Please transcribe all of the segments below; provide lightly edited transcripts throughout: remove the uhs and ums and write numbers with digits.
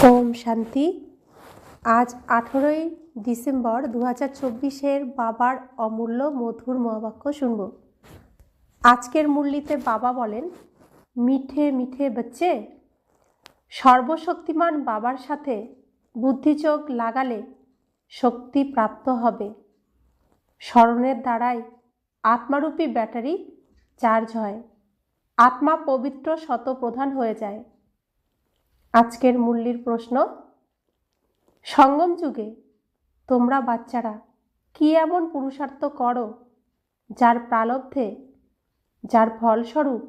ওম শান্তি। আজ 18ই ডিসেম্বর 2024 বাবার অমূল্য মধুর মহাবাক্য শুনব। আজকের মুরলিতে বাবা বলেন, মিঠে মিঠে বচ্চে, সর্বশক্তিমান বাবার সাথে বুদ্ধিযোগ লাগালে শক্তি প্রাপ্ত হবে। স্মরণের দ্বারাই আত্মারূপী ব্যাটারি চার্জ হয়, আত্মা পবিত্র শতপ্রধান হয়ে যায়। আজকের মুরলির প্রশ্ন, সঙ্গম যুগে তোমরা বাচ্চারা কি এমন পুরুষার্থ করো যার প্রালব্ধে, যার ফলস্বরূপ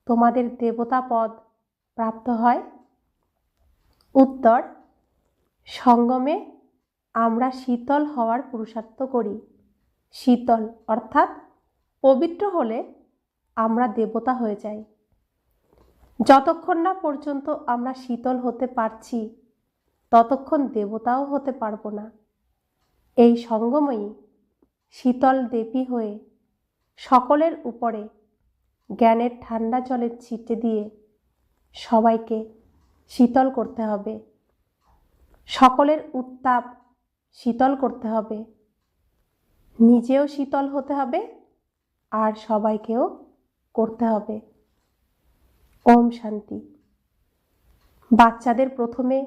তোমাদের দেবতা পদ প্রাপ্ত হয়? উত্তর, সঙ্গমে আমরা শীতল হওয়ার পুরুষার্থ করি। শীতল অর্থাৎ পবিত্র হলে আমরা দেবতা হয়ে যাই। যতক্ষণ না পর্যন্ত আমরা শীতল হতে পারছি ততক্ষণ দেবতাও হতে পারবো না। এই সঙ্গমই শীতল দেবী হয়ে সকলের উপরে জ্ঞানের ঠান্ডা জলের ছিটে দিয়ে সবাইকে শীতল করতে হবে। সকলের উত্তাপ শীতল করতে হবে, নিজেও শীতল হতে হবে আর সবাইকেও করতে হবে। ওম শান্তি। বাচ্চাদের প্রথমে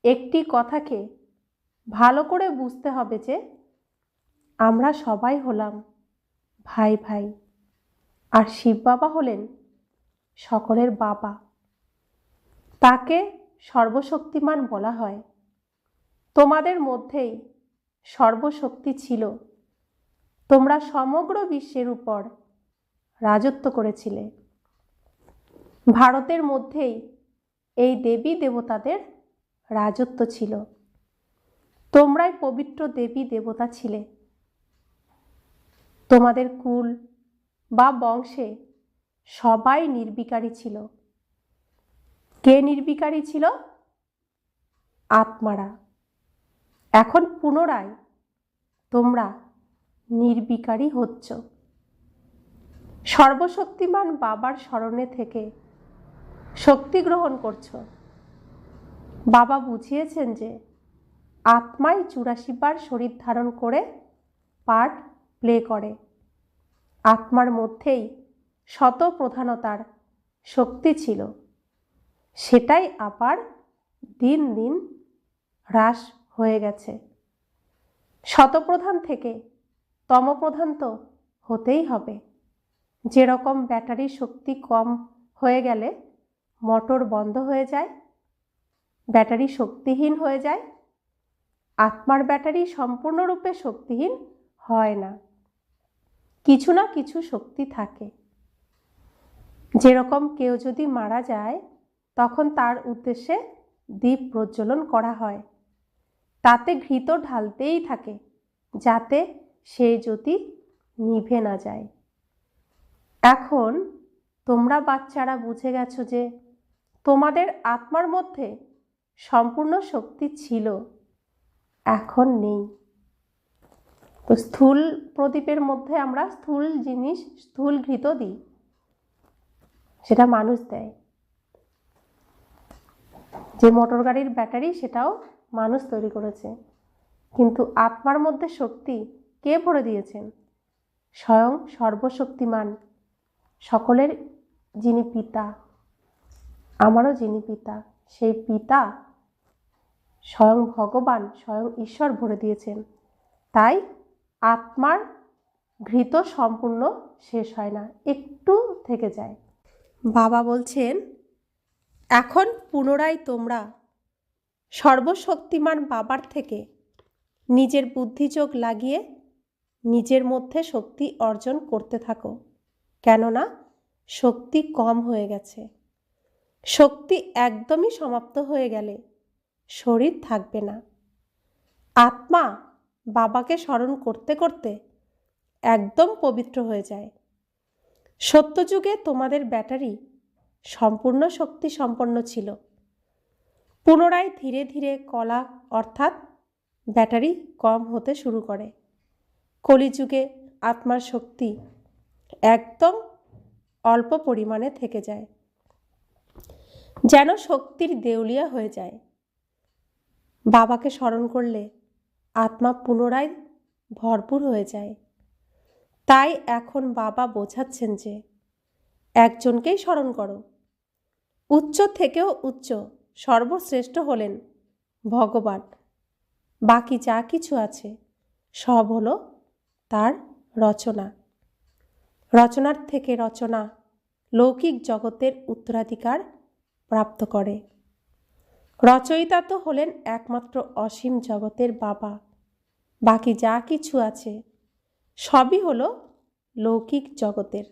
একটি কথাকে ভালো করে বুঝতে হবে যে আমরা সবাই হলাম ভাই ভাই, আর শিব বাবা হলেন সকলের বাবা। তাকে সর্বশক্তিমান বলা হয়। তোমাদের মধ্যেই সর্বশক্তি ছিল, তোমরা সমগ্র বিশ্বের উপর রাজত্ব করেছিলে। ভারতের মধ্যেই এই দেবী দেবতাদের রাজত্ব ছিল। তোমরাই পবিত্র দেবী দেবতা ছিলে। তোমাদের কুল বা বংশে সবাই নির্বিকারী ছিল। কে নির্বিকারী ছিল? আত্মারা। এখন পুনরায় তোমরা নির্বিকারী হচ্ছ। সর্বশক্তিমান বাবার স্মরণে থেকে শক্তি গ্রহণ করছো। বাবা বুঝিয়েছেন যে আত্মাই 84 বার শরীর ধারণ করে পার্ট প্লে করে। আত্মার মধ্যেই শতপ্রধানতার শক্তি ছিল, সেটাই আবার দিন দিন হ্রাস হয়ে গেছে। শতপ্রধান থেকে তমপ্রধান তো হতেই হবে। যেরকম ব্যাটারির শক্তি কম হয়ে গেলে মোটর বন্ধ হয়ে যায়, ব্যাটারি শক্তিহীন হয়ে যায়, আত্মার ব্যাটারি সম্পূর্ণরূপে শক্তিহীন হয় না, কিছু না কিছু শক্তি থাকে। যেরকম কেউ যদি মারা যায় তখন তার উদ্দেশ্যে দীপ প্রজ্বলন করা হয়, তাতে ঘৃত ঢালতেই থাকে যাতে সেই জ্যোতি নিভে না যায়। এখন তোমরা বাচ্চারা বুঝে গেছো যে তোমাদের আত্মার মধ্যে সম্পূর্ণ শক্তি ছিল, এখন নেই। তো স্থূল প্রদীপের মধ্যে আমরা স্থূল জিনিস, স্থূল ঘৃত দিই, সেটা মানুষ দেয়। যে মোটর গাড়ির ব্যাটারি সেটাও মানুষ তৈরি করেছে, কিন্তু আত্মার মধ্যে শক্তি কে ভরে দিয়েছেন? স্বয়ং সর্বশক্তিমান, সকলের যিনি পিতা, আমারও যিনি পিতা, সেই পিতা স্বয়ং ভগবান, স্বয়ং ঈশ্বর ভরে দিয়েছেন। তাই আত্মার ঘৃত সম্পূর্ণ শেষ হয় না, একটু থেকে যায়। বাবা বলছেন, এখন পুনরায় তোমরা সর্বশক্তিমান বাবার থেকে নিজের বুদ্ধিযোগ লাগিয়ে নিজের মধ্যে শক্তি অর্জন করতে থাকো। কেননা শক্তি কম হয়ে গেছে। শক্তি একদমই সমাপ্ত হয়ে গেলে শরীর থাকবে না। আত্মা বাবাকে স্মরণ করতে করতে একদম পবিত্র হয়ে যায়। সত্যযুগে তোমাদের ব্যাটারি সম্পূর্ণ শক্তি সম্পন্ন ছিল। পুনরায় ধীরে ধীরে কলা অর্থাৎ ব্যাটারি কম হতে শুরু করে। কলিযুগে আত্মার শক্তি একদম অল্প পরিমাণে থেকে যায়। যেন শক্তির দেউলিয়া হয়ে যায়। বাবাকে স্মরণ করলে আত্মা পুনরায় ভরপুর হয়ে যায়। তাই এখন বাবা বোঝাচ্ছেন যে একজনকেই স্মরণ করো। উচ্চ থেকেও উচ্চ সর্বশ্রেষ্ঠ হলেন ভগবান। বাকি যা কিছু আছে সব হলো তার রচনা। রচনার থেকে রচনা লৌকিক জগতের উত্তরাধিকার প্রাপ্ত করে। রচয়িতা তো হলেন একমাত্র অসীম জগতের বাবা। বাকি যা কিছু আছে সবই হলো লৌকিক জগতের।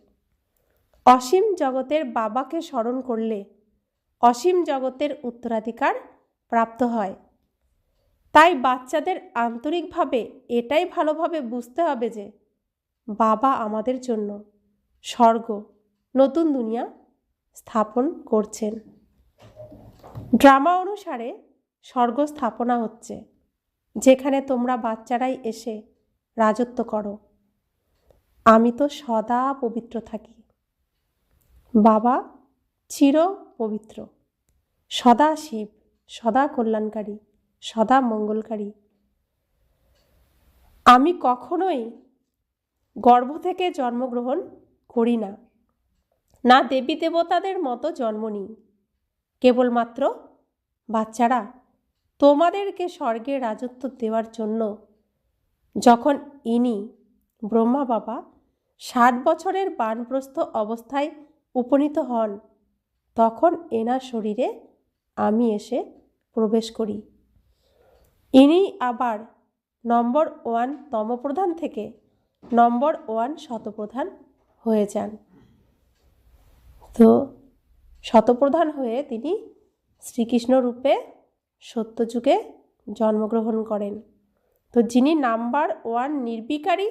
অসীম জগতের বাবাকে স্মরণ করলে অসীম জগতের উত্তরাধিকার প্রাপ্ত হয়। তাই বাচ্চাদের আন্তরিকভাবে এটাই ভালোভাবে বুঝতে হবে যে বাবা আমাদের জন্য স্বর্গ, নতুন দুনিয়া স্থাপন করছেন। ড্রামা অনুসারে স্বর্গ স্থাপনা হচ্ছে, যেখানে তোমরা বাচ্চারাই এসে রাজত্ব করো। আমি তো সদা পবিত্র থাকি। বাবা চির পবিত্র, সদা শিব, সদা কল্যাণকারী, সদা মঙ্গলকারী। আমি কখনোই গর্ভ থেকে জন্মগ্রহণ করি না, না দেবী দেবতাদের মতো জন্ম নিই। কেবলমাত্র বাচ্চারা তোমাদেরকে স্বর্গে রাজত্ব দেওয়ার জন্য যখন ইনি ব্রহ্মা বাবা 60 বছরের বানপ্রস্থ অবস্থায় উপনীত হন, তখন এনার শরীরে আমি এসে প্রবেশ করি। ইনি আবার নম্বর 1 তমপ্রধান থেকে নম্বর 1 শতপ্রধান হয়ে যান। তো শতপ্রধান হয়ে তিনি শ্রীকৃষ্ণ রূপে সত্যযুগে জন্মগ্রহণ করেন। তো যিনি নাম্বার 1 নির্বিকারী,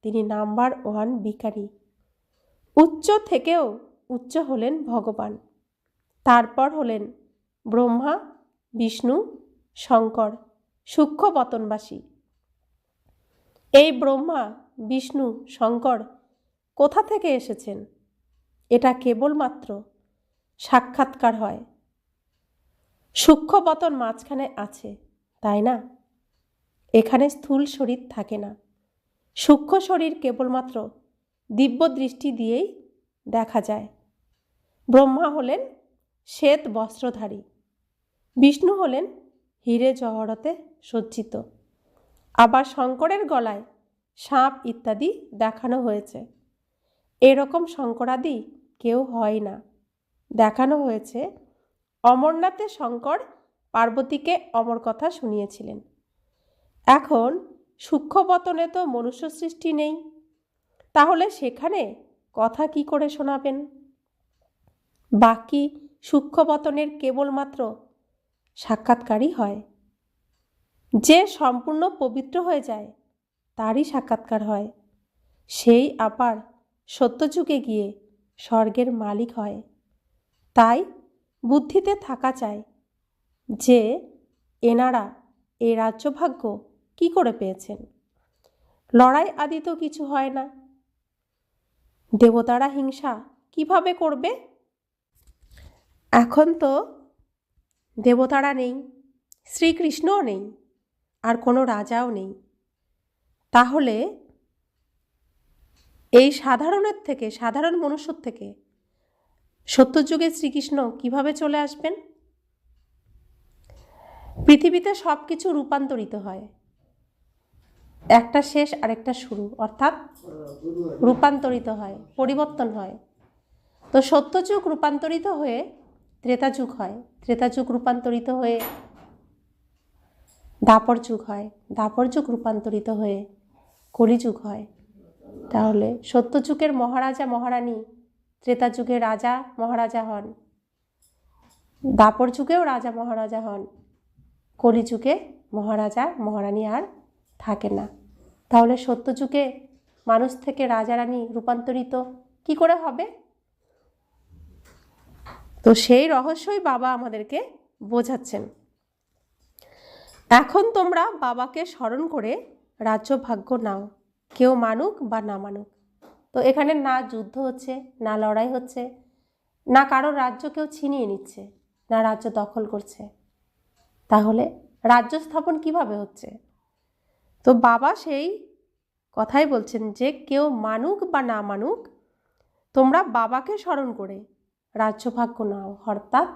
তিনি নাম্বার 1 বিকারী। উচ্চ থেকেও উচ্চ হলেন ভগবান, তারপর হলেন ব্রহ্মা, বিষ্ণু, শঙ্কর, সূক্ষ্ম পতনবাসী। এই ব্রহ্মা, বিষ্ণু, শঙ্কর কোথা থেকে এসেছেন? এটা কেবলমাত্র সাক্ষাৎকার হয়। সূক্ষ্ম পতন মাঝখানে আছে, তাই না? এখানে স্থূল শরীর থাকে না। সূক্ষ্ম শরীর কেবলমাত্র দিব্য দৃষ্টি দিয়েই দেখা যায়। ব্রহ্মা হলেন শ্বেত বস্ত্রধারী, বিষ্ণু হলেন হীরে জহরতে সজ্জিত, আবার শঙ্করের গলায় সাপ ইত্যাদি দেখানো হয়েছে। এরকম শঙ্করাদি কেউ হয় না। দেখানো হয়েছে অমরনাথে শঙ্কর পার্বতীকে অমর কথা শুনিয়েছিলেন। এখন সূক্ষ্মপতনে তো মনুষ্য সৃষ্টি নেই, তাহলে সেখানে কথা কি করে শোনাবেন? বাকি সূক্ষ্মপতনের কেবলমাত্র সাক্ষাৎকারই হয়। যে সম্পূর্ণ পবিত্র হয়ে যায় তারই সাক্ষাৎকার হয়। সেই আবার সত্যযুগে গিয়ে স্বর্গের মালিক হয়। তাই বুদ্ধিতে থাকা চাই যে এনারা এই রাজ্যভাগ্য কি করে পেয়েছেন। লড়াই আদি তো কিছু হয় না। দেবতারা হিংসা কিভাবে করবে? এখন তো দেবতারা নেই, শ্রীকৃষ্ণও নেই, আর কোনো রাজাও নেই। তাহলে এই সাধারণের থেকে, সাধারণ মনুষ্যর থেকে সত্যযুগে শ্রীকৃষ্ণ কিভাবে চলে আসবেন? পৃথিবীতে সব কিছু রূপান্তরিত হয়, একটা শেষ আরেকটা শুরু, অর্থাৎ রূপান্তরিত হয়, পরিবর্তন হয়। তো সত্যযুগ রূপান্তরিত হয়ে ত্রেতাযুগ হয়, ত্রেতাযুগ রূপান্তরিত হয়ে দ্বাপর যুগ হয়, দ্বাপর যুগ রূপান্তরিত হয়ে কলিযুগ হয়। তাহলে সত্যযুগের মহারাজা মহারানী ত্রেতাযুগে রাজা মহারাজা হন, দ্বাপর যুগেও রাজা মহারাজা হন, কলিযুগে মহারাজা মহারানী আর থাকে না। তাহলে সত্যযুগে মানুষ থেকে রাজা রানী রূপান্তরিত কি করে হবে? তো সেই রহস্যই বাবা আমাদেরকে বোঝাচ্ছেন। এখন তোমরা বাবাকে স্মরণ করে রাজ্য ভাগ্য নাও, কেউ মানুক বা না মানুক। তো এখানে না যুদ্ধ হচ্ছে, না লড়াই হচ্ছে, না কারোর রাজ্য কেউ ছিনিয়ে নিচ্ছে। না রাজ্য দখল করছে? তাহলে রাজ্য স্থাপন কিভাবে হচ্ছে? তো বাবা সেই কথাই বলছেন যে কেউ মানুক বা না মানুক, তোমরা বাবাকে স্মরণ করে রাজ্যভাগ্য নাও। অর্থাৎ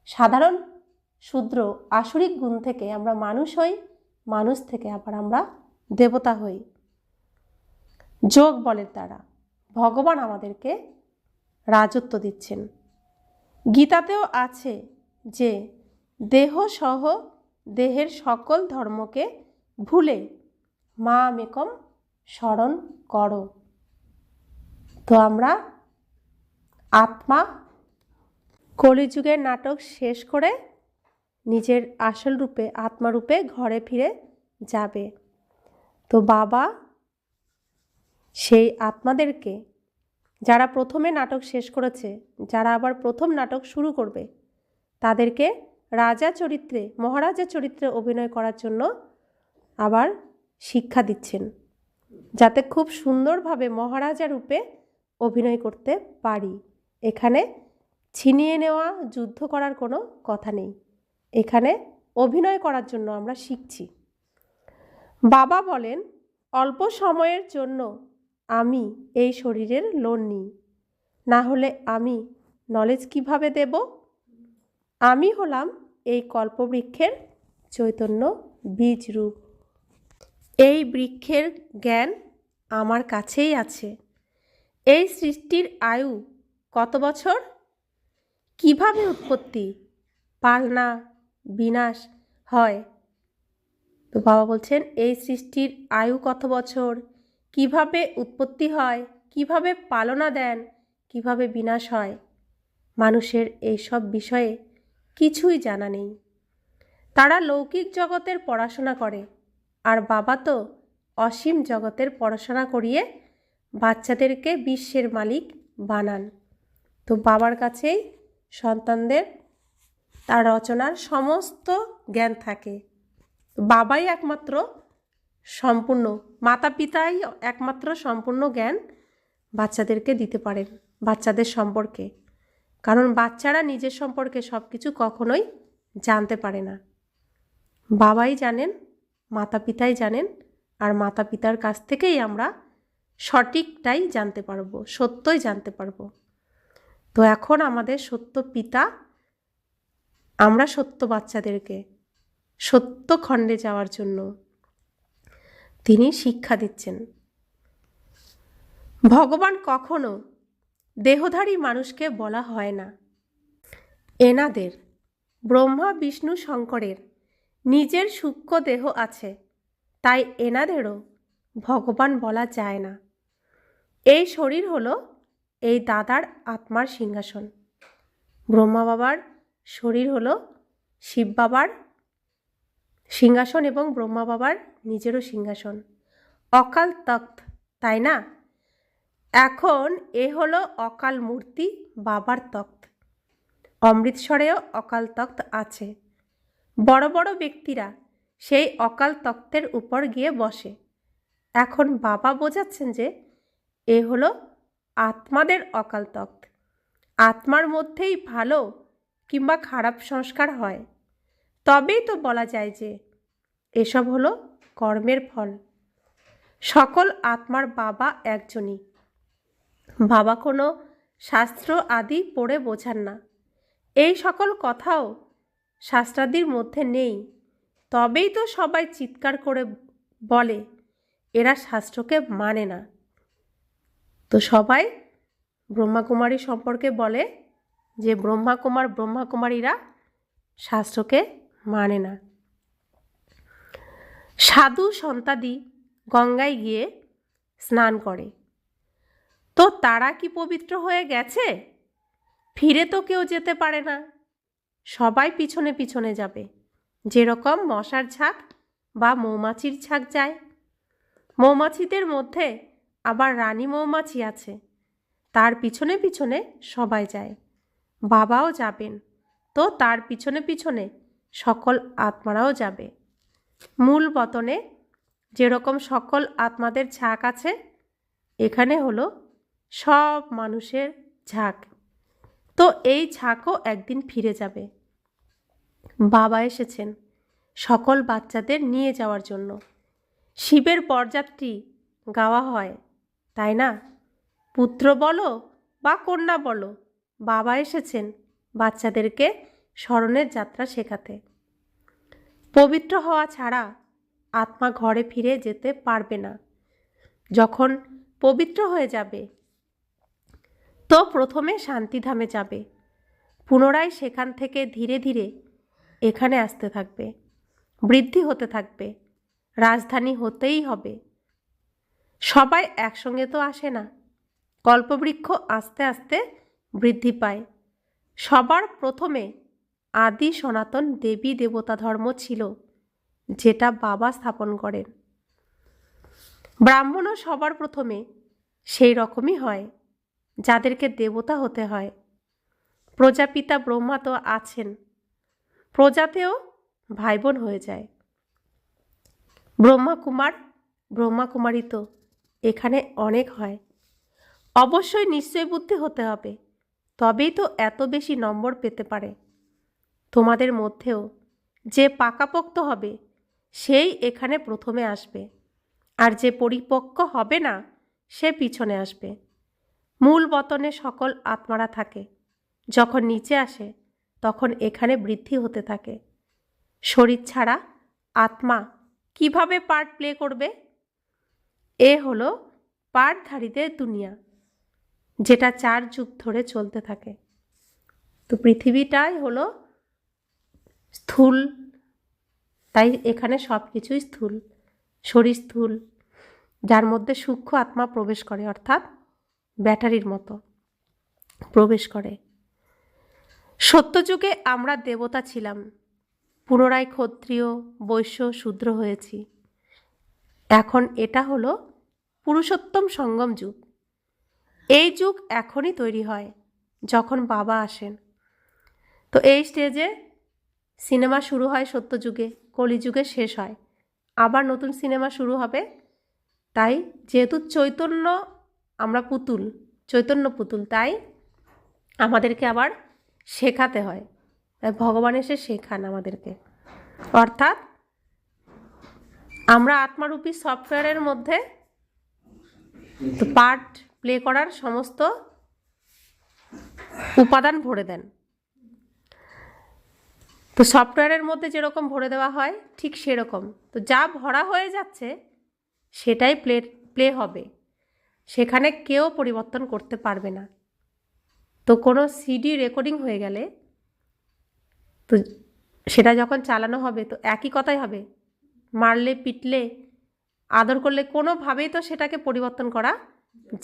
সাধারণ শূদ্র আসরিক গুণ থেকে আমরা মানুষ হই, মানুষ থেকে আবার আমরা দেবতা হই। যোগ বলের দ্বারা ভগবান আমাদেরকে রাজত্ব দিচ্ছেন। গীতাতেও আছে যে দেহ সহ দেহের সকল ধর্মকে ভুলে মামেকম স্মরণ করো। তো আমরা আত্মা কলিযুগের নাটক শেষ করে নিজের আসল রূপে আত্মারূপে ঘরে ফিরে যাবে। তো বাবা সেই আত্মাদেরকে, যারা প্রথমে নাটক শেষ করেছে, যারা আবার প্রথম নাটক শুরু করবে, তাদেরকে রাজা চরিত্রে, মহারাজা চরিত্রে অভিনয় করার জন্য আবার শিক্ষা দিচ্ছেন, যাতে খুব সুন্দরভাবে মহারাজা রূপে অভিনয় করতে পারি। এখানে ছিনিয়ে নেওয়া, যুদ্ধ করার কোনো কথা নেই। এখানে অভিনয় করার জন্য আমরা শিখছি। বাবা বলেন, অল্প সময়ের জন্য আমি এই শরীরের লোন নিই, না হলে আমি নলেজ কিভাবে দেব? আমি হলাম এই কল্পবৃক্ষের চৈতন্য বীজ রূপ। এই বৃক্ষের জ্ঞান আমার কাছেই আছে। এই সৃষ্টির আয়ু কত বছর? কিভাবে উৎপত্তি, পালনা, বিনাশ হয়? তো বাবা বলছেন, এই সৃষ্টির আয়ু কত বছর, কিভাবে উৎপত্তি হয়, কিভাবে পালনা দেন, কিভাবে বিনাশ হয়, মানুষের এই সব বিষয়ে কিছুই জানা নেই। তারা লৌকিক জগতের পড়াশোনা করে, আর বাবা তো অসীম জগতের পড়াশোনা করিয়ে বাচ্চাদেরকে বিশ্বের মালিক বানান। তো বাবার কাছেই সন্তানদের তার রচনার সমস্ত জ্ঞান থাকে। বাবাই একমাত্র সম্পূর্ণ, মাতা পিতাই একমাত্র সম্পূর্ণ জ্ঞান বাচ্চাদেরকে দিতে পারেন বাচ্চাদের সম্পর্কে। কারণ বাচ্চারা নিজের সম্পর্কে সব কিছু কখনোই জানতে পারে না। বাবাই জানেন, মাতা পিতাই জানেন, আর মাতা পিতার কাছ থেকেই আমরা সঠিকটাই জানতে পারবো, সত্যই জানতে পারবো। তো এখন আমাদের সত্য পিতা, আমরা সত্য বাচ্চাদেরকে সত্য খণ্ডে যাওয়ার জন্য তিনি শিক্ষা দিচ্ছেন। ভগবান কখনো দেহধারী মানুষকে বলা হয় না। এনাদের ব্রহ্মা বিষ্ণু শঙ্করের নিজের সূক্ষ্ম দেহ আছে, তাই এনাদেরও ভগবান বলা যায় না। এই শরীর হলো এই দাদার আত্মার সিংহাসন। ব্রহ্মা বাবার শরীর হলো শিব বাবার সিংহাসন এবং ব্রহ্মা বাবার নিজেরও সিংহাসন। অকাল তখ্ত, তাই না? এখন এ হলো অকাল মূর্তি, বাবার তখ্ত। অমৃতসরেও অকাল তখ্ত আছে। বড় বড় ব্যক্তিরা সেই অকাল তখ্তের উপর গিয়ে বসে। এখন বাবা বোঝাচ্ছেন যে এ হলো আত্মাদের অকাল তখ্ত। আত্মার মধ্যেই ভালো কিংবা খারাপ সংস্কার হয়, তবেই তো বলা যায় যে এসব হলো কর্মের ফল। সকল আত্মার বাবা একজনই। বাবা কোনো শাস্ত্র আদি পড়ে বোঝান না। এই সকল কথাও শাস্ত্রাদির মধ্যে নেই, তবেই তো সবাই চিৎকার করে বলে এরা শাস্ত্রকে মানে না। তো সবাই ব্রহ্মাকুমারী সম্পর্কে বলে যে ব্রহ্মাকুমার ব্রহ্মাকুমারীরা শাস্ত্রকে মানে না। সাধু সন্তাদি গঙ্গায় গিয়ে স্নান করে, তো তারা কি পবিত্র হয়ে গেছে? ফিরে তো কেউ যেতে পারে না, সবাই পিছনে পিছনে যাবে। যেরকম মশার ঝাঁক বা মৌমাছির ঝাঁক যায়। মৌমাছিদের মধ্যে আবার রানী মৌমাছি আছে, তার পিছনে পিছনে সবাই যায়। বাবাও যাবেন, তো তার পিছনে পিছনে সকল আত্মারাও যাবে। মূল বতনে যেরকম সকল আত্মাদের ঝাঁক আছে, এখানে হলো সব মানুষের ঝাঁক। তো এই ঝাঁকও একদিন ফিরে যাবে। বাবা এসেছেন সকল বাচ্চাদের নিয়ে যাওয়ার জন্য। শিবের বরযাত্রী গাওয়া হয়, তাই না? পুত্র বলো বা কন্যা বলো, বাবা এসেছেন বাচ্চাদেরকে স্মরণের যাত্রা শেখাতে। পবিত্র হওয়া ছাড়া আত্মা ঘরে ফিরে যেতে পারবে না। যখন পবিত্র হয়ে যাবে তো প্রথমে শান্তিধামে যাবে, পুনরায় সেখান থেকে ধীরে ধীরে এখানে আসতে থাকবে, বৃদ্ধি হতে থাকবে। রাজধানী হতেই হবে। সবাই একসঙ্গে তো আসে না, কল্পবৃক্ষ আস্তে আস্তে বৃদ্ধি পায়। সবার প্রথমে আদি সনাতন দেবী দেবতা ধর্ম ছিল, যেটা বাবা স্থাপন করেন। ব্রাহ্মণও সবার প্রথমে সেই রকমই হয়, যাদেরকে দেবতা হতে হয়। প্রজাপিতা ব্রহ্মা তো আছেন, প্রজাতেও ভাই বোন হয়ে যায়। ব্রহ্মাকুমার ব্রহ্মাকুমারী তো এখানে অনেক হয়। অবশ্যই নিশ্চয় বুদ্ধি হতে হবে, তবেই তো এত বেশি নম্বর পেতে পারে। তোমাদের মধ্যেও যে পাকাপোক্ত হবে সেই এখানে প্রথমে আসবে, আর যে পরিপক্ক হবে না সে পিছনে আসবে। মূল বতনে সকল আত্মারা থাকে, যখন নিচে আসে তখন এখানে বৃদ্ধি হতে থাকে। শরীর ছাড়া আত্মা কিভাবে পার্ট প্লে করবে? এ হলো পার্টধারীদের দুনিয়া, যেটা 4 যুগ ধরে চলতে থাকে। তো পৃথিবীটাই হলো স্থূল, তাই এখানে সব কিছুই স্থূল। শরীর স্থূল, যার মধ্যে সূক্ষ্ম আত্মা প্রবেশ করে, অর্থাৎ ব্যাটারির মতো প্রবেশ করে। সত্যযুগে আমরা দেবতা ছিলাম, পুনরায় ক্ষত্রিয়, বৈশ্য, শূদ্র হয়েছি। এখন এটা হলো পুরুষোত্তম সঙ্গম যুগ। এই যুগ এখনই তৈরি হয় যখন বাবা আসেন। তো এই স্টেজে সিনেমা শুরু হয় সত্যযুগে, কলিযুগে শেষ হয়, আবার নতুন সিনেমা শুরু হবে। তাই যেহেতু চৈতন্য, আমরা পুতুল, চৈতন্য পুতুল, তাই আমাদেরকে আবার শেখাতে হয়। তাই ভগবান এসে শেখান আমাদেরকে। অর্থাৎ আমরা আত্মারূপী সফটওয়্যারের মধ্যে তো পার্ট প্লে করার সমস্ত উপাদান ভরে দেন। তো সফটওয়্যারের মধ্যে যেরকম ভরে দেওয়া হয় ঠিক সেরকম, তো যা ভরা হয়ে যাচ্ছে সেটাই প্লে হবে, সেখানে কেউ পরিবর্তন করতে পারবে না। তো কোনো সিডি রেকর্ডিং হয়ে গেলে তো সেটা যখন চালানো হবে তো একই কথাই হবে। মারলে, পিটলে, আদর করলে কোনোভাবেই তো সেটাকে পরিবর্তন করা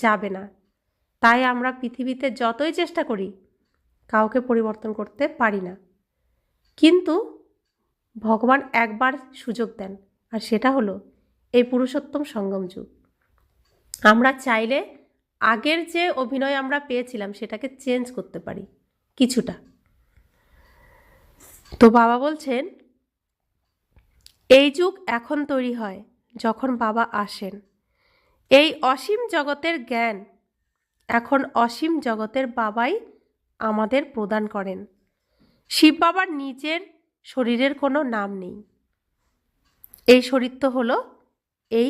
যাবে না। তাই আমরা পৃথিবীতে যতই চেষ্টা করি কাউকে পরিবর্তন করতে পারি না। কিন্তু ভগবান একবার সুযোগ দেন, আর সেটা হলো এই পুরুষোত্তম সঙ্গম যুগ। আমরা চাইলে আগের যে অভিনয় আমরা পেয়েছিলাম সেটাকে চেঞ্জ করতে পারি কিছুটা। তো বাবা বলছেন এই যুগ এখন তৈরি হয় যখন বাবা আসেন। এই অসীম জগতের জ্ঞান এখন অসীম জগতের বাবাই আমাদের প্রদান করেন। শিব বাবার নিজের শরীরের কোনো নাম নেই। এই শরীর তো হলো এই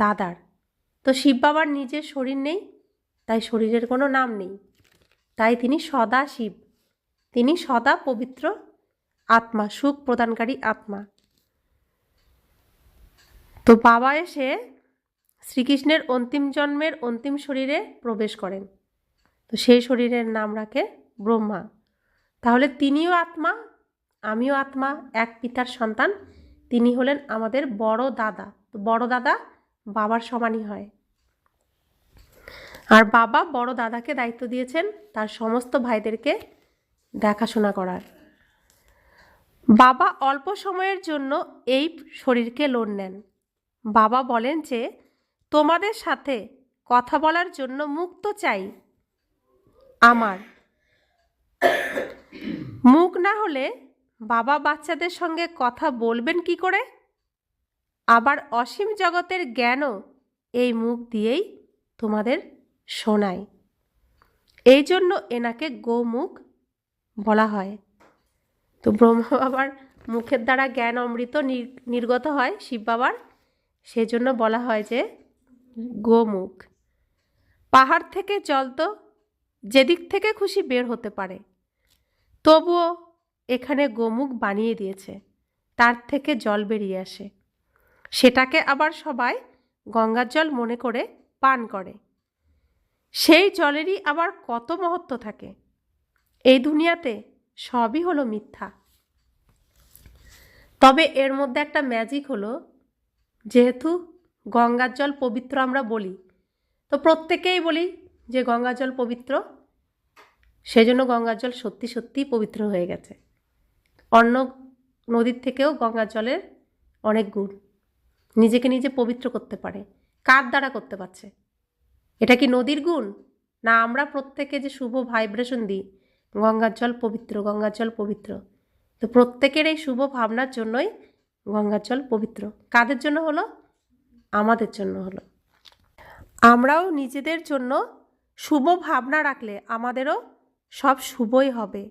দাদার। তো শিব বাবার নিজের শরীর নেই, তাই শরীরের কোনো নাম নেই। তাই তিনি সদা শিব, তিনি সদা পবিত্র আত্মা, সুখ প্রদানকারী আত্মা। তো বাবা এসে শ্রীকৃষ্ণের অন্তিম জন্মের অন্তিম শরীরে প্রবেশ করেন, তো সেই শরীরের নাম রাখে ব্রহ্মা। তাহলে তিনিও আত্মা, আমিও আত্মা, এক পিতার সন্তান। তিনি হলেন আমাদের বড় দাদা। তো বড় দাদা বাবার সমানই হয়। আর বাবা বড় দাদাকে দায়িত্ব দিয়েছেন তার সমস্ত ভাইদেরকে দেখাশোনা করার। বাবা অল্প সময়ের জন্য এই শরীরকে লোন নেন। বাবা বলেন যে তোমাদের সাথে কথা বলার জন্য মুক্ত চাই আমার। মুখ না হলে বাবা বাচ্চাদের সঙ্গে কথা বলবেন কি করে? আবার অসীম জগতের জ্ঞানও এই মুখ দিয়েই তোমাদের শোনায়। এই জন্য এনাকে গোমুখ বলা হয়। তো ব্রহ্ম বাবার মুখের দ্বারা জ্ঞান অমৃত নির্গত হয় শিব বাবার, সেজন্য বলা হয় যে গোমুখ। পাহাড় থেকে জল তো যেদিক থেকে খুশি বের হতে পারে, তবুও এখানে গোমুখ বানিয়ে দিয়েছে, তার থেকে জল বেরিয়ে আসে। সেটাকে আবার সবাই গঙ্গার জল মনে করে পান করে। সেই জলেরই আবার কত মহত্ব থাকে। এই দুনিয়াতে সবই হলো মিথ্যা। তবে এর মধ্যে একটা ম্যাজিক হলো, যেহেতু গঙ্গার জল পবিত্র আমরা বলি, তো প্রত্যেকেই বলি যে গঙ্গার জল পবিত্র, সেজন্য গঙ্গার জল সত্যি সত্যিই পবিত্র হয়ে গেছে। অন্য নদীর থেকেও গঙ্গার জলের অনেক গুণ, নিজেকে নিজে পবিত্র করতে পারে। কার দ্বারা করতে পারছে? এটা কি নদীর গুণ, না আমরা প্রত্যেকে যে শুভ ভাইব্রেশন দিই গঙ্গার জল পবিত্র, গঙ্গার জল পবিত্র? তো প্রত্যেকের এই শুভ ভাবনার জন্যই গঙ্গার জল পবিত্র। কাদের জন্য হলো? আমাদের জন্য হলো। আমরাও নিজেদের জন্য শুভ ভাবনা রাখলে আমাদেরও সব শুভই হবে।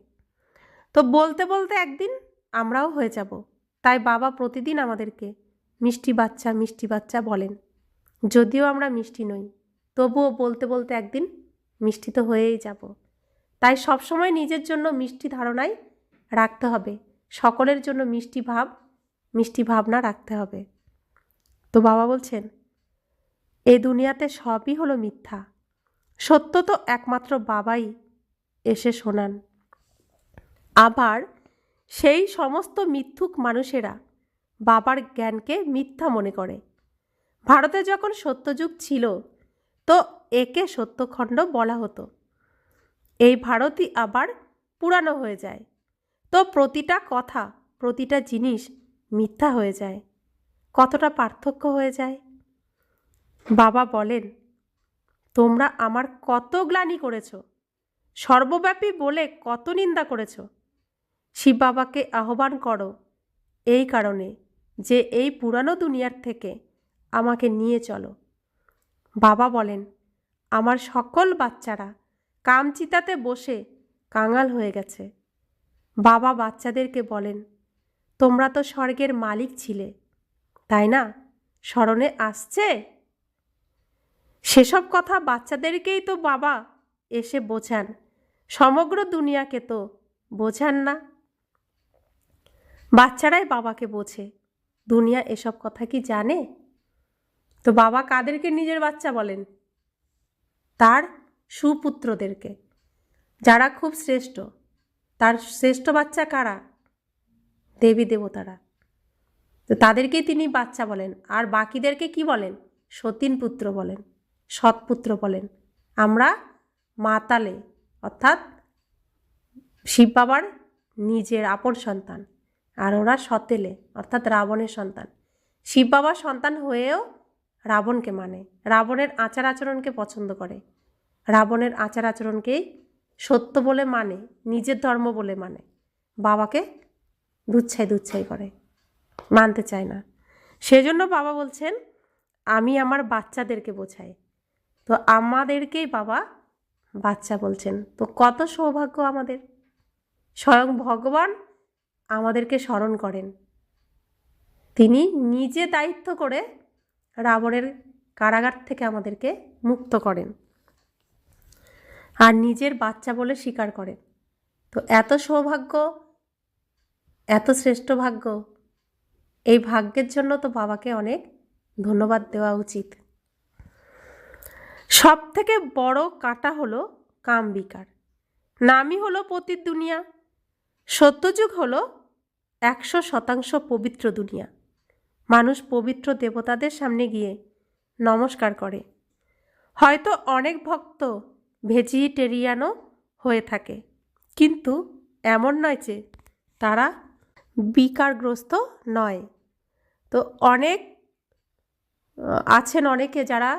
তো বলতে বলতে একদিন আমরাও হয়ে যাব। তাই বাবা প্রতিদিন আমাদেরকে মিষ্টি বাচ্চা মিষ্টি বাচ্চা বলেন। যদিও আমরা মিষ্টি নই, তবুও বলতে বলতে একদিন মিষ্টি তো হয়েই যাব। তাই সবসময় নিজের জন্য মিষ্টি ধারণাই রাখতে হবে, সকলের জন্য মিষ্টি ভাব মিষ্টি ভাবনা রাখতে হবে। তো বাবা বলছেন, এ দুনিয়াতে সবই হলো মিথ্যা, সত্য তো একমাত্র বাবাই এসে শোনান। আবার সেই সমস্ত মিথ্যুক মানুষেরা বাবার জ্ঞানকে মিথ্যা মনে করে। ভারতে যখন সত্যযুগ ছিল, তো একে সত্যখণ্ড বলা হতো। এই ভারতই আবার পুরানো হয়ে যায়, তো প্রতিটা কথা প্রতিটা জিনিস মিথ্যা হয়ে যায়। কতটা পার্থক্য হয়ে যায়। বাবা বলেন, তোমরা আমার কত গ্লানি করেছ, সর্বব্যাপী বলে কত নিন্দা করেছ। শিব বাবাকে আহ্বান করো এই কারণে যে এই পুরানো দুনিয়ার থেকে আমাকে নিয়ে চলো। বাবা বলেন, আমার সকল বাচ্চারা কামচিতাতে বসে কাঙাল হয়ে গেছে। বাবা বাচ্চাদেরকে বলেন, তোমরা তো স্বর্গের মালিক ছিলে, তাই না? স্মরণে আসছে? সেসব কথা বাচ্চাদেরকেই তো বাবা এসে বোঝান, সমগ্র দুনিয়াকে তো বোঝান না। বাচ্চারাই বাবাকে বোঝে, দুনিয়া এসব কথা কি জানে? তো বাবা কাদেরকে নিজের বাচ্চা বলেন? তার সুপুত্রদেরকে, যারা খুব শ্রেষ্ঠ। তার শ্রেষ্ঠ বাচ্চা কারা? দেবী দেবতারা। তো তাদেরকেই তিনি বাচ্চা বলেন। আর বাকিদেরকে কি বলেন? সতীন পুত্র বলেন, সৎপুত্র বলেন। আমরা মাতালে, অর্থাৎ শিব বাবার নিজের আপন সন্তান, আর ওরা সতেলে, অর্থাৎ রাবণের সন্তান। শিব বাবার সন্তান হয়েও রাবণকে মানে, রাবণের আচার আচরণকে পছন্দ করে, রাবণের আচার আচরণকেই সত্য বলে মানে, নিজের ধর্ম বলে মানে। বাবাকে দুচ্ছাই করে, মানতে চায় না। সেজন্য বাবা বলছেন, আমি আমার বাচ্চাদেরকে বোঝাই। তো আমাদেরকেই বাবা বাচ্চা বলছেন। তো কত সৌভাগ্য আমাদের। স্বয়ং ভগবান আমাদেরকে স্মরণ করেন। তিনি নিজে দায়িত্ব করে রাবণের কারাগার থেকে আমাদেরকে মুক্ত করেন, আর নিজের বাচ্চা বলে স্বীকার করেন। তো এত সৌভাগ্য, এত শ্রেষ্ঠ ভাগ্য, এই ভাগ্যের জন্য তো বাবাকে অনেক ধন্যবাদ দেওয়া উচিত। সব থেকে বড় কাঁটা হলো কাম বিকার, নামই হলো পতিত দুনিয়া। সত্যযুগ হলো 100% পবিত্র দুনিয়া। মানুষ পবিত্র দেবতাদের সামনে গিয়ে নমস্কার করে। হয়তো অনেক ভক্ত ভেজিটেরিয়ানও হয়ে থাকে, কিন্তু এমন নয় যে তারা বিকারগ্রস্ত নয়। তো অনেক আছেন অনেকে যারা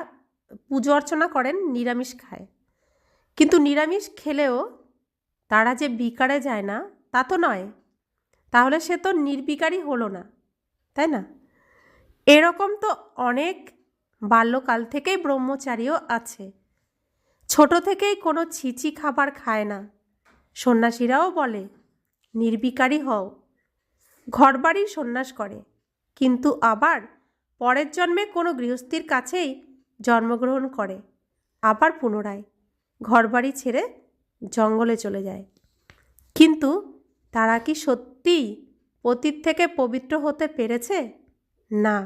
পুজো অর্চনা করেন, নিরামিষ খায়, কিন্তু নিরামিষ খেলেও তারা যে বিকারে যায় না তা তো নয়। তাহলে সে তো নির্বিকারই হলো না, তাই না? এরকম তো অনেক বাল্যকাল থেকেই ব্রহ্মচারীও আছে, ছোট থেকেই কোনো ছিচি খাবার খায় না। সন্ন্যাসীরাও বলে নির্বিকারী হও। ঘরবাড়ির সন্ন্যাস করে, কিন্তু আবার পরের জন্মে কোনো গৃহস্থীর কাছেই জন্মগ্রহণ করে, আবার পুনরায় ঘরবাড়ি ছেড়ে জঙ্গলে চলে যায়। কিন্তু তারা কি সত্যিই পতিত থেকে পবিত্র হতে পেরেছে? না,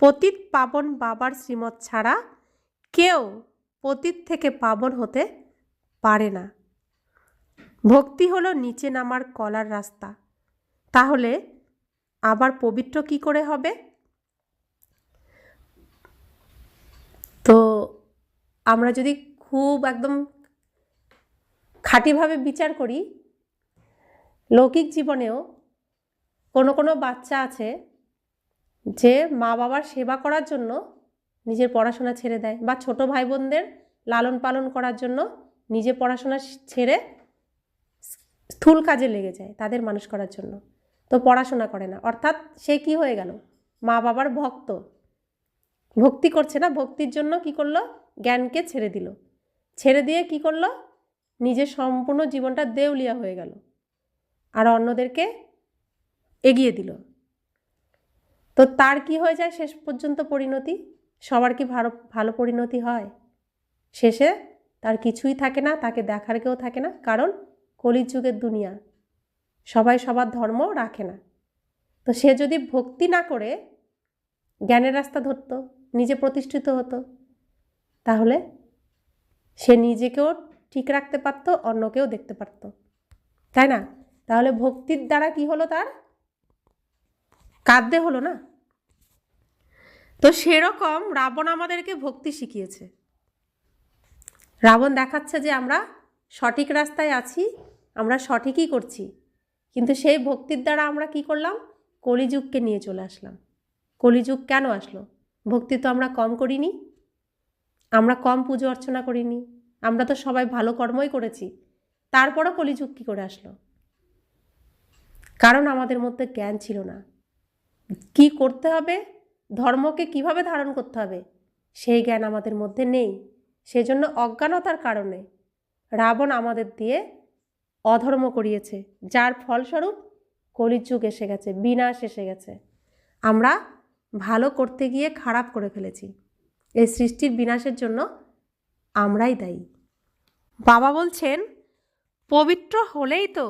পতিত পাবন বাবার শ্রীমত ছাড়া কেউ পতিত থেকে পাবন হতে পারে না। ভক্তি হলো নিচে নামার কলার রাস্তা। তাহলে আবার পবিত্র কি করে হবে? তো আমরা যদি খুব একদম খাঁটিভাবে বিচার করি, লৌকিক জীবনেও কোনো কোনো বাচ্চা আছে যে মা বাবার সেবা করার জন্য নিজের পড়াশোনা ছেড়ে দেয়, বা ছোট ভাই বোনদের লালন পালন করার জন্য নিজে পড়াশোনা ছেড়ে স্থূল কাজে লেগে যায় তাদের মানুষ করার জন্য। তো পড়াশোনা করে না, অর্থাৎ সে কি হয়ে গেল? মা বাবার ভক্ত, ভক্তি করছে না। ভক্তির জন্য কি করলো? জ্ঞানকে ছেড়ে দিল। ছেড়ে দিয়ে কি করলো? নিজের সম্পূর্ণ জীবনটা দেউলিয়া হয়ে গেল আর অন্যদেরকে এগিয়ে দিল। তো তার কি হয়ে যায় শেষ পর্যন্ত পরিণতি? সবার কি ভালো ভালো পরিণতি হয়? শেষে তার কিছুই থাকে না, তাকে দেখার কেউ থাকে না, কারণ কলির যুগের দুনিয়া, সবাই সবার ধর্ম রাখে না। তো সে যদি ভক্তি না করে জ্ঞানের রাস্তা ধরত, নিজে প্রতিষ্ঠিত হতো, তাহলে সে নিজেকেও ঠিক রাখতে পারত, অন্যকেও দেখতে পারত, তাই না? তাহলে ভক্তির দ্বারা কি হলো? তার কাঁদতে হলো না? তো সেরকম রাবণ আমাদেরকে ভক্তি শিখিয়েছে। রাবণ দেখাচ্ছে যে আমরা সঠিক রাস্তায় আছি, আমরা সঠিকই করছি, কিন্তু সেই ভক্তির দ্বারা আমরা কি করলাম? কলিযুগকে নিয়ে চলে আসলাম। কলিযুগ কেন আসলো? ভক্তি তো আমরা কম করিনি, আমরা কম পুজো অর্চনা করিনি, আমরা তো সবাই ভালো কর্মই করেছি, তারপরও কলিযুগ কী করে আসলো? কারণ আমাদের মধ্যে জ্ঞান ছিল না। কি করতে হবে, ধর্মকে কিভাবে ধারণ করতে হবে, সেই জ্ঞান আমাদের মধ্যে নেই। সেজন্য অজ্ঞানতার কারণে রাবণ আমাদের দিয়ে অধর্ম করিয়েছে, যার ফলস্বরূপ কলিযুগ এসে গেছে, বিনাশ এসে গেছে। আমরা ভালো করতে গিয়ে খারাপ করে ফেলেছি। এই সৃষ্টির বিনাশের জন্য আমরাই দায়ী। বাবা বলছেন, পবিত্র হলেই তো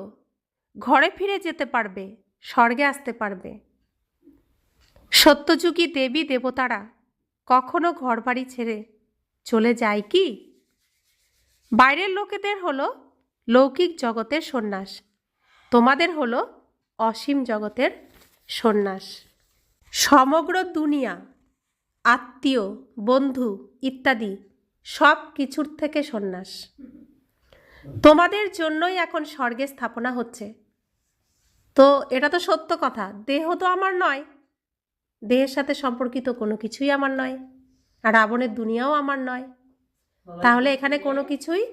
ঘরে ফিরে যেতে পারবে, স্বর্গে আসতে পারবে। সত্যযুগী দেবী দেবতারা কখনো ঘরবাড়ি ছেড়ে চলে যায় কি? বাইরের লোকেদের হলো লৌকিক জগতের সন্ন্যাস, তোমাদের হলো অসীম জগতের সন্ন্যাস। সমগ্র দুনিয়া, আত্মীয়, বন্ধু ইত্যাদি সব কিছুর থেকে সন্ন্যাস। তোমাদের জন্যই এখন স্বর্গে স্থাপনা হচ্ছে। তো এটা তো সত্য কথা, দেহ তো আমার নয়, দেহের সাথে সম্পর্কিত কোনো কিছুই আমার নয়, আর রাবণের দুনিয়াও আমার নয়। তাহলে এখানে কোনো কিছুই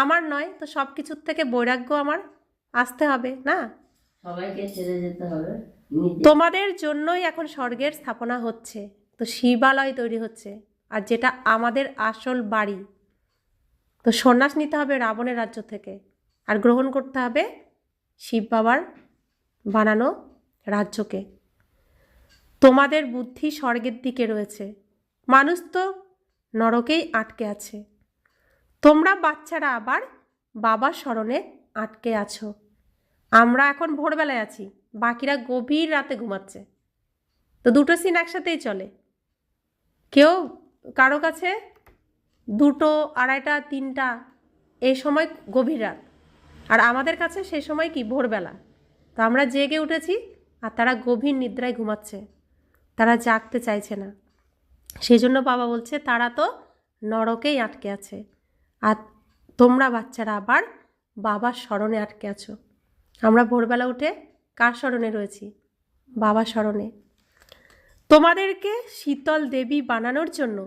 আমার নয়, তো সব কিছুর থেকে বৈরাগ্য আমার আসতে হবে না? সবাইকে ছেড়ে যেতে হবে। তোমাদের জন্যই এখন স্বর্গের স্থাপনা হচ্ছে, তো শিবালয় তৈরি হচ্ছে, আর যেটা আমাদের আসল বাড়ি। তো সন্ন্যাস নিতে হবে রাবণের রাজ্য থেকে, আর গ্রহণ করতে হবে শিব বাবার বানানো রাজ্যকে। তোমাদের বুদ্ধি স্বর্গের দিকে রয়েছে, মানুষ তো নরকেই আটকে আছে। তোমরা বাচ্চারা আবার বাবার স্মরণে আটকে আছো। আমরা এখন ভোরবেলায় আছি, বাকিরা গভীর রাতে ঘুমাচ্ছে। তো দুটো সিন একসাথেই চলে। কেউ কারো কাছে 2টো, 2:30, 3টা এই সময় গভীর রাত, আর আমাদের কাছে সেই সময় কি ভোরবেলা। তো আমরা জেগে উঠেছি আর তারা গভীর নিদ্রায় ঘুমাচ্ছে, তারা জাগতে চাইছে না। সেই জন্য বাবা বলছে তারা তো নরকেই আটকে আছে, আর তোমরা বাচ্চারা আবার বাবার স্মরণে আটকে আছো। আমরা ভোরবেলা উঠে কার স্মরণে রয়েছি? বাবার স্মরণে। তোমাদেরকে শীতল দেবী বানানোর জন্য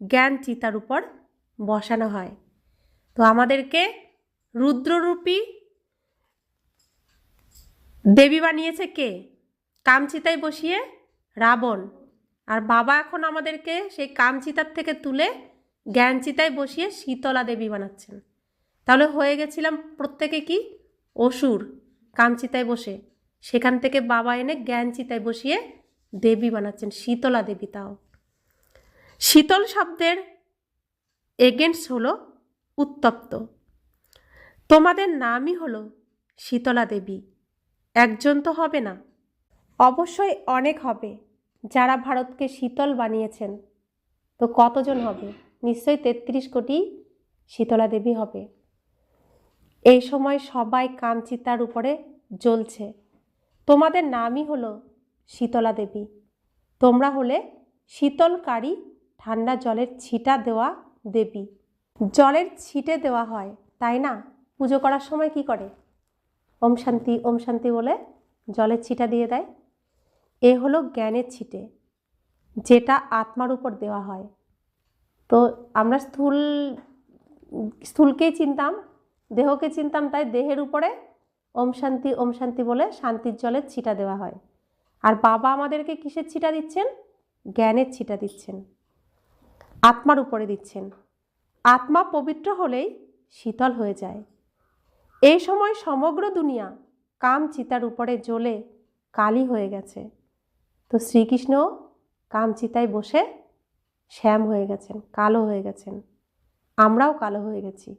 জ্ঞান চিতার উপর বসানো হয়। তো আমাদেরকে রুদ্ররূপী দেবী বানিয়েছে কে? কামচিতায় বসিয়ে রাবণ। আর বাবা এখন আমাদেরকে সেই কামচিতার থেকে তুলে জ্ঞানচিতায় বসিয়ে শীতলা দেবী বানাচ্ছেন। তাহলে হয়ে গেছিলাম প্রত্যেকে কি? অসুর। কামচিতায় বসে, সেখান থেকে বাবা এনে জ্ঞান চিতায় বসিয়ে দেবী বানাচ্ছেন, শীতলা দেবী। তাও শীতল শব্দের এগেন্স্ট হলো উত্তপ্ত। তোমাদের নামই হলো শীতলা দেবী। একজন তো হবে না, অবশ্যই অনেক হবে। যারা ভারতকে শীতল বানিয়েছেন, তো কতজন হবে? নিশ্চয়ই 33 কোটি শীতলা দেবী হবে। এই সময় সবাই কামচিতার উপরে জ্বলছে। তোমাদের নামই হলো শীতলা দেবী। তোমরা হলে শীতলকারী, ঠান্ডা জলের ছিটা দেওয়া দেবী। জলের ছিটে দেওয়া হয়, তাই না? পুজো করার সময় কি করে? ওম শান্তি বলে জলের ছিটা দিয়ে দেয়। এ হলো জ্ঞানের ছিটে, যেটা আত্মার উপর দেওয়া হয়। তো আমরা স্থূলকেই চিনতাম, দেহকে চিনতাম, তাই দেহের উপরে ওম শান্তি বলে শান্তির জলের ছিটা দেওয়া হয়। আর বাবা আমাদেরকে কিসের ছিটা দিচ্ছেন? জ্ঞানের ছিটা দিচ্ছেন, আত্মার উপরে দিচ্ছেন। আত্মা পবিত্র হলেই শীতল হয়ে যায়। এই সময় সমগ্র দুনিয়া কাম চিতার উপরে জ্বলে কালি হয়ে গেছে। তো শ্রীকৃষ্ণ কাম চিতায় বসে শ্যাম হয়ে গেছেন, কালো হয়ে গেছেন। আমরাও কালো হয়ে গেছি।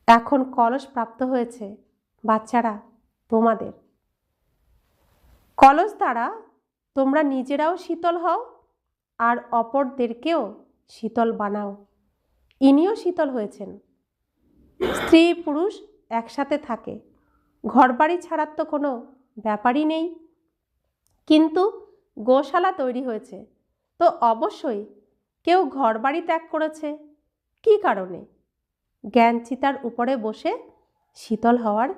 এখন কলস প্রাপ্ত হয়েছে বাচ্চারা তোমাদের। কলস দ্বারা তোমরা নিজেরাও শীতল হও আর অপরদেরকেও শীতল বানাও। ইনিও শীতল হয়েছেন। স্ত্রী পুরুষ একসাথে থাকে, ঘরবাড়ি ছাড়ার তো কোনো ব্যাপারই নেই। কিন্তু গোশালা তৈরি হয়েছে, তো অবশ্যই কেউ ঘরবাড়ি ত্যাগ করেছে। কী কারণে? জ্ঞান চিতার উপরে বসে শীতল হওয়ার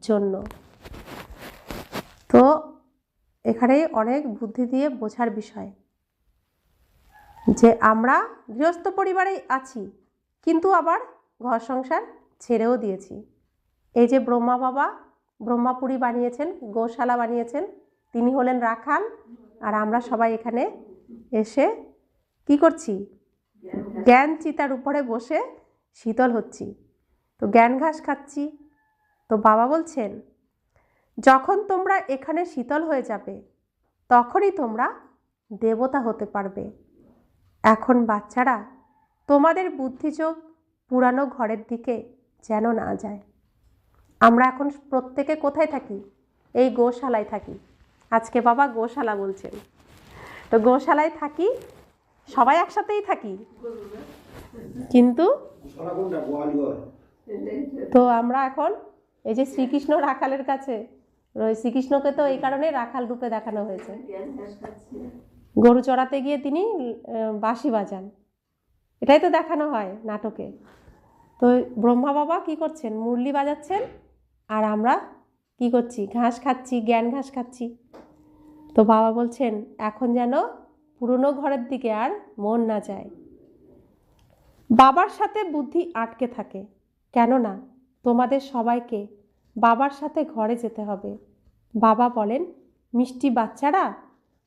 জন্য। তো এখানে অনেক বুদ্ধি দিয়ে বোঝার বিষয় যে আমরা গৃহস্থ পরিবারেই আছি, কিন্তু আবার ঘর সংসার ছেড়েও দিয়েছি। এই যে ব্রহ্মা বাবা ব্রহ্মাপুরী বানিয়েছেন, গোশালা বানিয়েছেন, তিনি হলেন রাখাল। আর আমরা সবাই এখানে এসে কি করছি? জ্ঞান চিতার উপরে বসে শীতল হচ্ছি, তো জ্ঞান ঘাস খাচ্ছি। তো বাবা বলছেন, যখন তোমরা এখানে শীতল হয়ে যাবে, তখনই তোমরা দেবতা হতে পারবে। এখন বাচ্চারা, তোমাদের বুদ্ধিযোগ পুরানো ঘরের দিকে যেন না যায়। আমরা এখন প্রত্যেকে কোথায় থাকি? এই গোশালায় থাকি। আজকে বাবা গোশালা বলছেন, তো গোশালায় থাকি, সবাই একসাথেই থাকি, কিন্তু তো আমরা এখন এই যে শ্রীকৃষ্ণ রাখালের কাছে, শ্রীকৃষ্ণকে তো এই কারণে রাখাল রূপে দেখানো হয়েছে। গরু চড়াতে গিয়ে তিনি বাঁশি বাজান, এটাই তো দেখানো হয় নাটকে। তো ব্রহ্মা বাবা কি করছেন? মুরলি বাজাচ্ছেন, আর আমরা কি করছি? ঘাস খাচ্ছি, জ্ঞান ঘাস খাচ্ছি। তো বাবা বলছেন, এখন যেন পুরনো ঘরের দিকে আর মন না যায়। বাবার সাথে বুদ্ধি আটকে থাকে, কেননা তোমাদের সবাইকে বাবার সাথে ঘরে যেতে হবে। বাবা বলেন, মিষ্টি বাচ্চারা,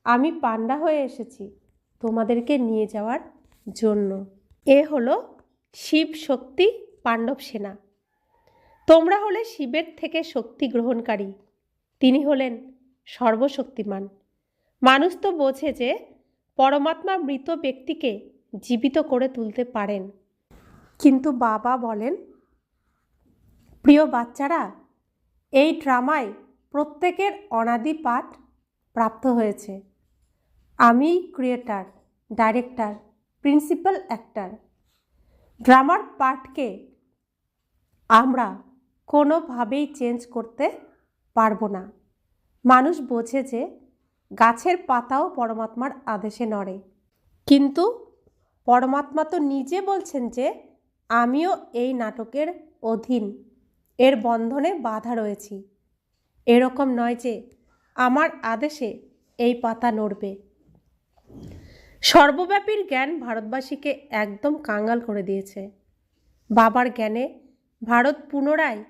আমি পান্ডা হয়ে এসেছি তোমাদেরকে নিয়ে যাওয়ার জন্য। এ হলো শিব শক্তি পাণ্ডব সেনা। তোমরা হলে শিবের থেকে শক্তি গ্রহণকারী, তিনি হলেন সর্বশক্তিমান। মানুষ তো বোঝে যে পরমাত্মা মৃত ব্যক্তিকে জীবিত করে তুলতে পারেন, কিন্তু বাবা বলেন, প্রিয় বাচ্চারা, এই ড্রামায় প্রত্যেকের অনাদি পাঠ প্রাপ্ত হয়েছে। আমি ক্রিয়েটার, ডাইরেক্টর, প্রিন্সিপাল অ্যাক্টর। ড্রামার পার্টকে আমরা কোনোভাবেই চেঞ্জ করতে পারবো না। মানুষ বোঝে যে গাছের পাতাও পরমাত্মার আদেশে নড়ে, কিন্তু পরমাত্মা তো নিজে বলছেন যে আমিও এই নাটকের অধীন, এর বন্ধনে বাধা রয়েছি। এরকম নয় যে আমার আদেশে এই পাতা নড়বে। সর্বব্যাপীর জ্ঞান ভারতবাসীকে একদম কাঙ্গাল করে দিয়েছে। বাবার জ্ঞানে ভারত পুনরায়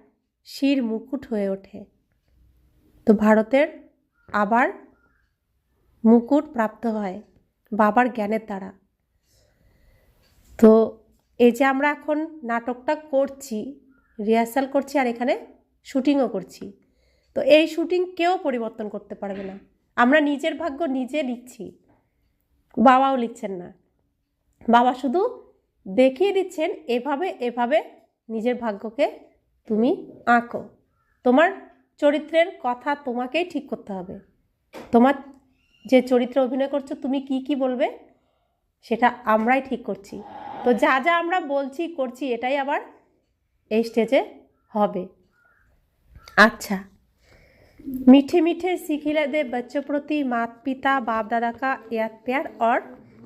শির মুকুট হয়ে ওঠে। তো ভারতের আবার মুকুট প্রাপ্ত হয় বাবার জ্ঞানের দ্বারা। তো এই যে আমরা এখন নাটকটা করছি, রিহার্সাল করছি, আর এখানে শুটিংও করছি। তো এই শুটিং কেউ পরিবর্তন করতে পারবে না। আমরা নিজের ভাগ্য নিজে লিখছি, বাবাও লিখছেন না। বাবা শুধু দেখিয়ে দিচ্ছেন এভাবে এভাবে নিজের ভাগ্যকে তুমি আঁকো। তোমার চরিত্রের কথা তোমাকেই ঠিক করতে হবে। তোমার যে চরিত্রে অভিনয় করছো তুমি কি কি বলবে সেটা আমরাই ঠিক করছি। তো যা যা আমরা বলছি করছি এটাই আবার এই স্টেজে হবে। अच्छा, मीठे मीठे सिखिला दे बच्चों प्रति माता पिता बाप दादा का याद प्यार और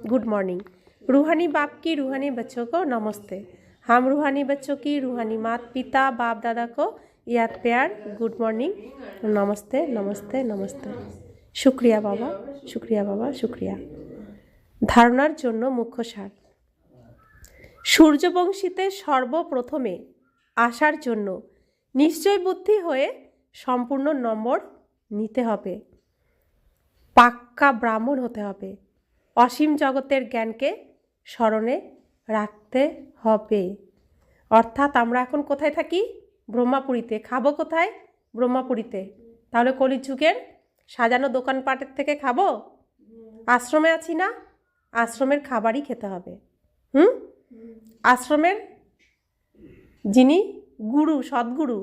गुड मॉर्निंग। रूहानी बाप की रूहानी बच्चों को नमस्ते। हम रूहानी बच्चों की रूहानी माता पिता बाप दादा को याद प्यार गुड मॉर्निंग नमस्ते नमस्ते नमस्ते। शुक्रिया बाबा, शुक्रिया बाबा, शुक्रिया। धारणार জন্য মুখ্য সার। সূর্যবংশীতে সর্বপ্রথমে আসার জন্য নিশ্চয় বুদ্ধি হয়ে সম্পূর্ণ নম্বর নিতে হবে, পাক্কা ব্রাহ্মণ হতে হবে, অসীম জগতের জ্ঞানকে স্মরণে রাখতে হবে। অর্থাৎ আমরা এখন কোথায় থাকি? ব্রহ্মাপুরীতে। খাবো কোথায়? ব্রহ্মাপুরীতে। তাহলে কলিযুগের সাজানো দোকানপাটের থেকে খাবো? আশ্রমে আছি না, আশ্রমের খাবারই খেতে হবে। আশ্রমের যিনি গুরু, সদ্গুরু,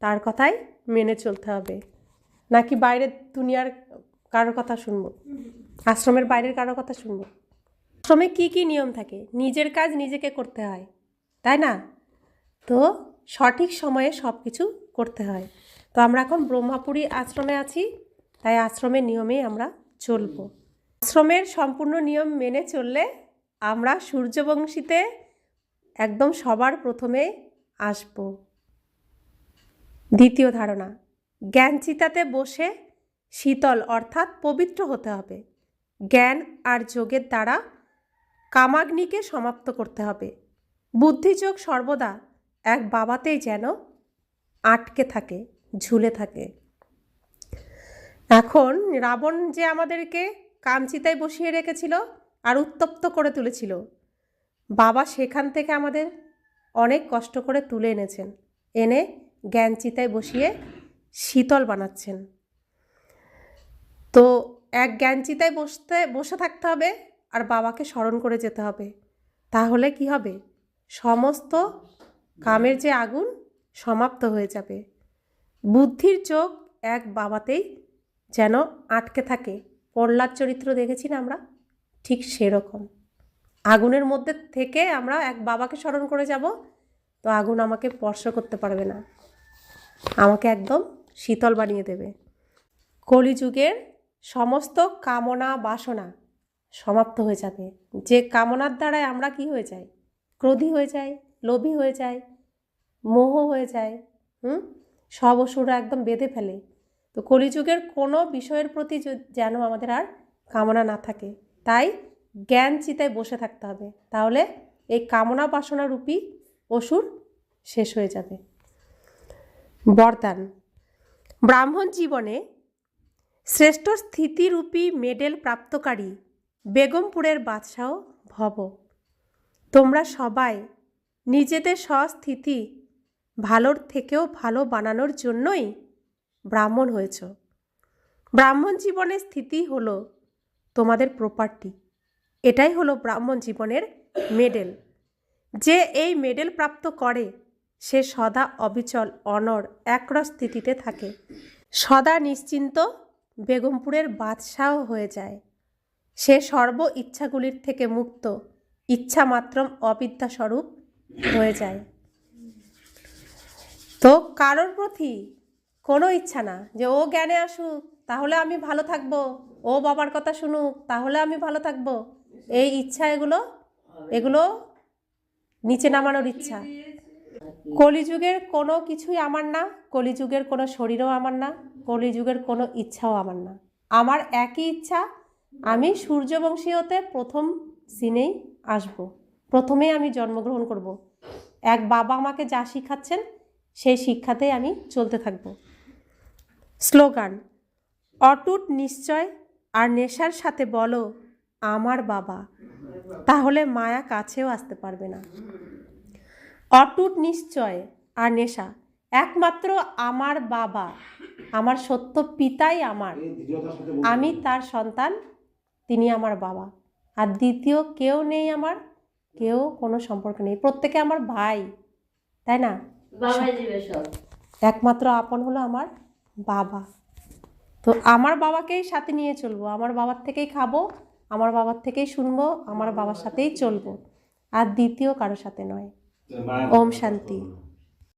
তার কথাই মেনে চলতে হবে, নাকি বাইরের দুনিয়ার কারোর কথা শুনবো? আশ্রমের বাইরের কারোর কথা শুনবো? আশ্রমে কি কি নিয়ম থাকে? নিজের কাজ নিজেকে করতে হয়, তাই না? তো সঠিক সময়ে সব কিছু করতে হয়। তো আমরা এখন ব্রহ্মাপুরী আশ্রমে আছি, তাই আশ্রমের নিয়মেই আমরা চলবো। আশ্রমের সম্পূর্ণ নিয়ম মেনে চললে আমরা সূর্যবংশীতে একদম সবার প্রথমে আসব। দ্বিতীয় ধারণা, জ্ঞানচিতাতে বসে শীতল অর্থাৎ পবিত্র হতে হবে। জ্ঞান আর যোগের দ্বারা কামাগ্নিকে সমাপ্ত করতে হবে। বুদ্ধিযোগ সর্বদা এক বাবাতেই যেন আটকে থাকে, ঝুলে থাকে। এখন রাবণ যে আমাদেরকে কামচিতায় বসিয়ে রেখেছিল আর উত্তপ্ত করে তুলেছিল, বাবা সেখান থেকে আমাদের অনেক কষ্ট করে তুলে এনেছেন, এনে জ্ঞানচিতায় বসিয়ে শীতল বানাচ্ছেন। তো এক জ্ঞানচিতায় বসে থাকতে হবে আর বাবাকে স্মরণ করে যেতে হবে। তাহলে কি হবে? সমস্ত কামের যে আগুন সমাপ্ত হয়ে যাবে। বুদ্ধির চোখ এক বাবাতেই যেন আটকে থাকে। প্রহ্লাদ চরিত্র দেখেছি না আমরা? ঠিক সেরকম আগুনের মধ্যে থেকে আমরা এক বাবাকে স্মরণ করে যাব, তো আগুন আমাকে স্পর্শ করতে পারবে না, আমাকে একদম শীতল বানিয়ে দেবে। কলিযুগের সমস্ত কামনা বাসনা সমাপ্ত হয়ে যাবে। যে কামনার দ্বারাই আমরা কি হয়ে যাই? ক্রোধী হয়ে যাই, লোভী হয়ে যাই, মোহ হয়ে যায়, সব অসুররা একদম বেঁধে ফেলে। তো কলিযুগের কোনো বিষয়ের প্রতি যেন আমাদের আর কামনা না থাকে, তাই জ্ঞান চিতায় বসে থাকতে হবে। তাহলে এই কামনা বাসনা রূপী অসুর শেষ হয়ে যাবে। বরদান, ব্রাহ্মণ জীবনে শ্রেষ্ঠ স্থিতিরূপী মেডেল প্রাপ্তকারী বেগমপুরের বাদশাহ ভব। তোমরা সবাই নিজেদের স্বস্থিতি ভালোর থেকেও ভালো বানানোর জন্যই ব্রাহ্মণ হয়েছ। ব্রাহ্মণ জীবনের স্থিতি হলো তোমাদের প্রপার্টি। এটাই হলো ব্রাহ্মণ জীবনের মেডেল। যে এই মেডেল প্রাপ্ত করে সে সদা অবিচল অনড় একরস স্থিতিতে থাকে, সদা নিশ্চিন্ত বেগমপুরের বাদশাহ হয়ে যায়। সে সর্ব ইচ্ছাগুলির থেকে মুক্ত, ইচ্ছা মাত্রম অবিদ্যাস্বরূপ হয়ে যায়। তো কারোর প্রতি কোনো ইচ্ছা না যে ও জ্ঞানে আসুক তাহলে আমি ভালো থাকবো, ও বাবার কথা শুনুক তাহলে আমি ভালো থাকবো। এই ইচ্ছা এগুলো নিচে নামানোর ইচ্ছা। কলিযুগের কোনো কিছুই আমার না, কলিযুগের কোনো শরীরও আমার না, কলিযুগের কোনো ইচ্ছাও আমার না। আমার একই ইচ্ছা, আমি সূর্যবংশী হতে প্রথম সিনেই আসব, প্রথমেই আমি জন্মগ্রহণ করব। এক বাবা আমাকে যা শিখাচ্ছেন সেই শিক্ষাতেই আমি চলতে থাকব। স্লোগান, অটুট নিশ্চয় আর নেশার সাথে বলো আমার বাবা, তাহলে মায়া কাছেও আসতে পারবে না। অটুট নিশ্চয় আর নেশা, একমাত্র আমার বাবা, আমার সত্য পিতাই আমার, আমি তার সন্তান, তিনি আমার বাবা। আর দ্বিতীয় কেউ নেই আমার, কেউ কোনো সম্পর্ক নেই, প্রত্যেকে আমার ভাই, তাই না? বাবাই দিবে সব। একমাত্র আপন হলো আমার বাবা। তো আমার বাবাকেই সাথে নিয়ে চলবো, আমার বাবার থেকেই খাবো, আমার বাবার থেকেই শুনবো, আমার বাবার সাথেই চলবো, আর দ্বিতীয় কারোর সাথে নয়। ওম শান্তি।